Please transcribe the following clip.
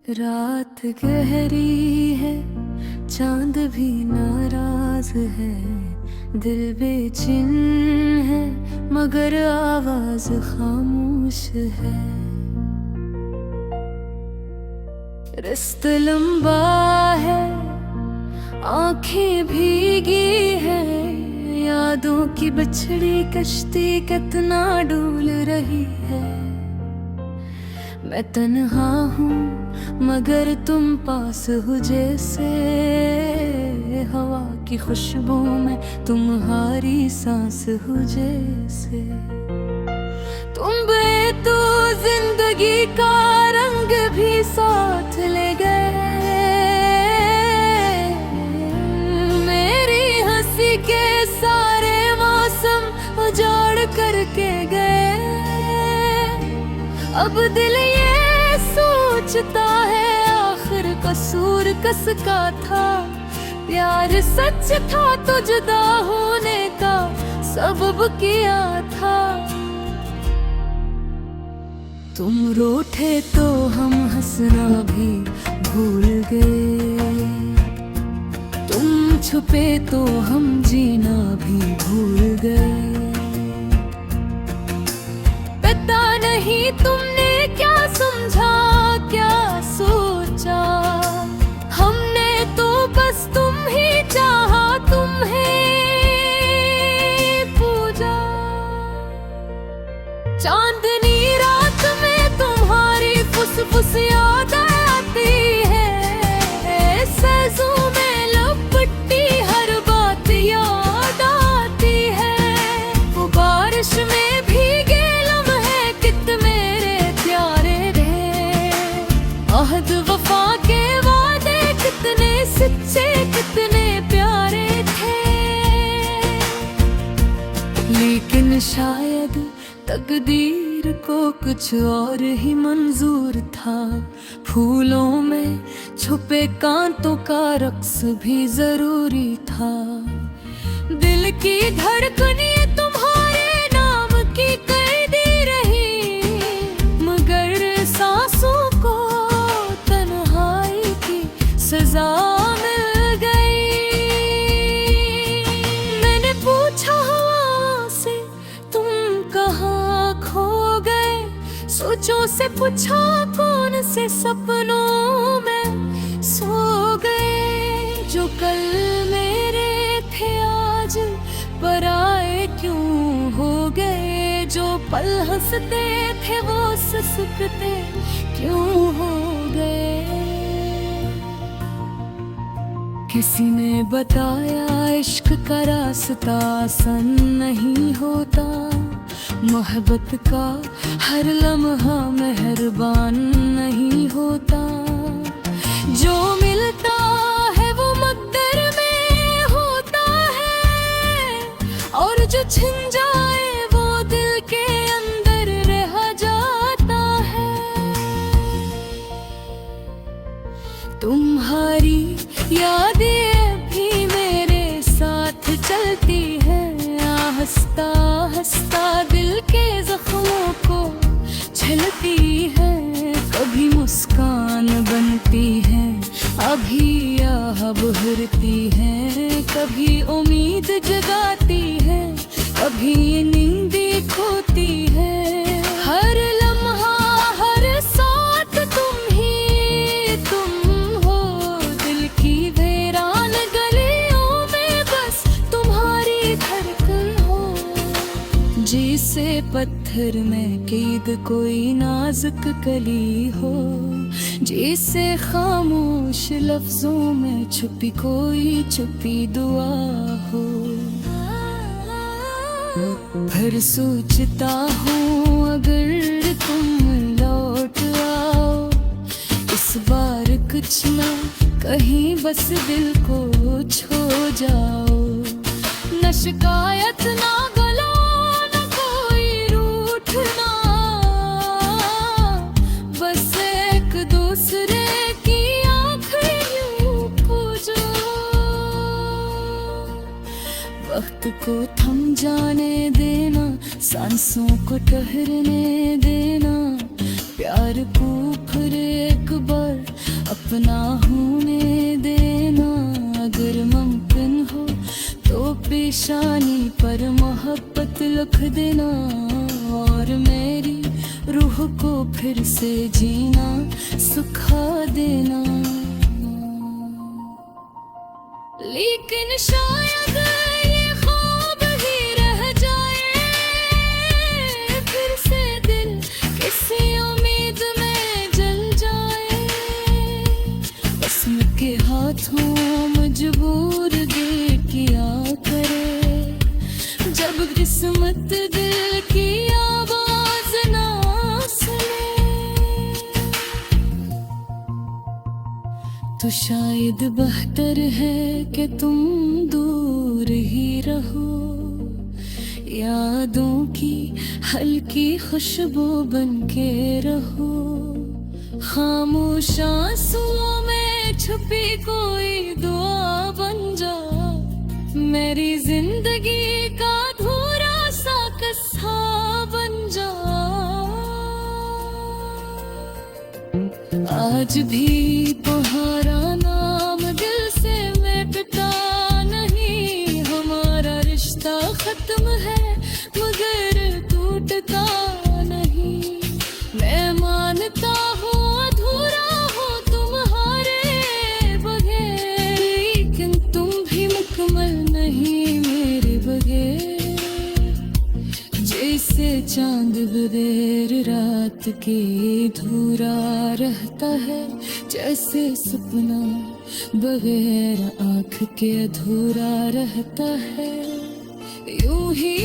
रात गहरी है, चांद भी नाराज है, दिल बेचैन है मगर आवाज खामोश है। रास्ता लंबा है, आंखें भीगी है, यादों की बिछड़ी कश्ती कितना डूल रही है। मैं तन्हा हूँ मगर तुम पास हो जैसे, हवा की खुशबू में तुम्हारी सांस हो जैसे। तुम गए तो जिंदगी का रंग भी साथ ले गए, मेरी हंसी के सारे मौसम उजाड़ करके गए। अब दिल ये सोचता है आखिर कसूर किसका था, प्यार सच था तो जुदा होने का सबब क्या था। तुम रूठे तो हम हंसना भी भूल गए, तुम छुपे तो हम जीना भी भूल गए। पता नहीं तुमने क्या समझा क्या सोचा, हमने तो बस तुम ही चाहा, तुम्हें पूजा। चांदनी रात में तुम्हारी फुसफुस याद आती है, सजों में लपटी हर बात याद आती है। वो बारिश में भीगे लम्हे कित मेरे प्यारे रे, अहद वफा के वादे कितने सच्चे कितने प्यारे थे। लेकिन शायद तकदीर को कुछ और ही मंजूर था, फूलों में छुपे कांतों का रक्स भी जरूरी था। दिल की धड़कनें तुम्हारे नाम की कैदी रही, मगर सांसों को तन्हाई की सजा मिल गई। मैंने पूछा हवा से तुम कहाँ खो गए, सोचों से पूछा कौन से सपनों में सो गए। जो कल मेरे थे आज पराए क्यों हो गए, जो पल हंसते थे वो ससकते क्यों हो गए। किसी ने बताया इश्क का रास्ता आसान नहीं होता, मोहब्बत का हर लम्हा मेहरबान नहीं होता। जो मिलता है वो मकदर में होता है, और जो छिन जाए वो दिल के अंदर रह जाता है। तुम्हारी यादें भी मेरे साथ चलती है, हंसता हंसता दिल के जख्मों को झलती है। कभी मुस्कान बनती है, अभी आह बहरती है, कभी उम्मीद जगाती है, कभी नींदें खोती है। हर लम्हा हर साथ तुम ही तुम हो, दिल की वीरान गलियों में बस तुम्हारी धड़कन हो। जिसे पत्थर में कैद कोई नाजुक कली हो, जिसे खामोश लफ्जों में छुपी कोई छुपी दुआ हो। फिर सोचता हूँ अगर तुम लौट आओ, इस बार कुछ ना कहीं बस दिल को छो जाओ। न शिकायत ना गलो न कोई रूठना, बस एक दूसरे की आंखें यूं पूजो। वक्त को थम जाने देना, सांसों को ठहरने देना, प्यार को फिर एक बार अपना होने देना अगर मुमकिन हो तो पेशानी पर मोहब्बत लिख देना और मेरी रूह को फिर से जीना सिखा देना। लेकिन शायद ये ख्वाब ही रह जाए, फिर से दिल किसी उम्मीद में जल जाए। बस्म के हाथों मजबूर दिल किया करे, जब किस्मत दिल की आवाज ना सुने तो शायद बेहतर है कि तुम दूर ही रहो। यादों की हल्की खुशबू बन के रहो, खामोश आंसुओं में छुपी कोई दुआ बन जाओ। मेरी जिंदगी का अधूरा सा किस्सा बन जाओ। आज भी तुम्हारा नाम दिल से मिटता नहीं, हमारा रिश्ता खत्म है मगर टूटता नहीं। मैं मानता हूँ अधूरा हो तुम्हारे बगैर, लेकिन तुम भी मुकम्मल नहीं मेरे बगैर। जैसे चांद बगैर रात के अधूरा रहता है, जैसे सपना बगैर आँख के अधूरा रहता है, यूं ही